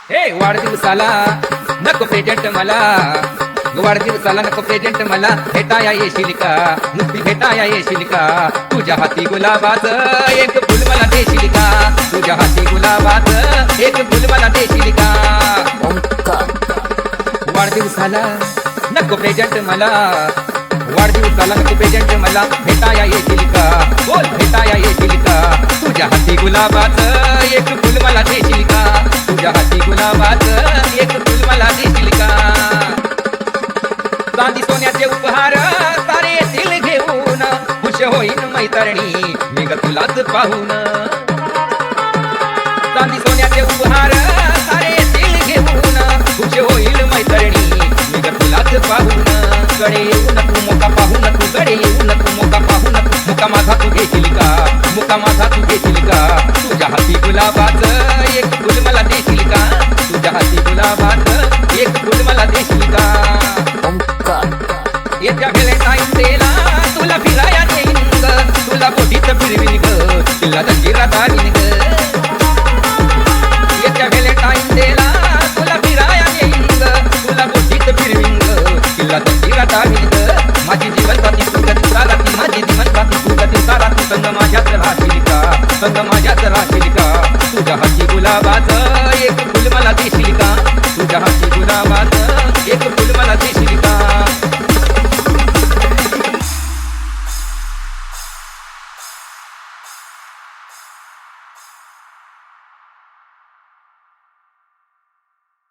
हे वाढदिवसाला नको प्रेझेंट मला, वाढदिवसाला नको प्रेझेंट मला, भेटाया येशील का, नुसती भेटाया येशील का, तुझ्या हाती गुलाबाच एक फुल मला देशील का, तुझ्या हाती गुलाबाच एक फुल मला देशील का. वाढदिवसाला नको प्रेझेंट मला, वाढदिवसाला नको प्रेझेंट मला, भेटाया येशील का, बोल भेटाया येशील का, तुझ्या हाती गुलाबाच एक फुल मला देशील का, तुझ्या हाती गुलाबाच एक फुल मला देशील का. चांदी सोन्याचे उपहार सारे येतील घेऊन, खुश होईन मैत्रिणी मी ग तुलाच पाहून. चांदी सोन्याचे उपहार सारे येतील घेऊन, खुश होईल मैत्रिणी मी ग तुलाच पाहून. कडे येऊन तू मोका पाहून, तू कडे येऊन तू मोका पाहून, मुका माझा तू घेशील का, मुका माझा तू घेशील का, तुझ्या हाती गुलाबाच एक फुल मला देशील का, तुझ्या हाती गुलाबाच एक फुल मला देशील का. येत्या व्हॅलेंटाईन डेला तुला फिराया नेईन ग, तुला बोटीत फिरवीन ग, तिला जंजिरा दारीन ग. येत्या व्हॅलेंटाईन डेला तुला फिराया नेईन ग, तुला बोटीत फिरवीन ग, तिला जंजिरा दारीन ग. माझी जीवन साथी तू गती साराती, माझी जीवन साथी तू गती साराती, संग माझ्याच राहशील का, संग माझ्याच राहशील का, तुझ्या हाती गुलाबाच एक फुल मला देशील का, तुझ्या हाती गुलाबाच एक फुल मला देशील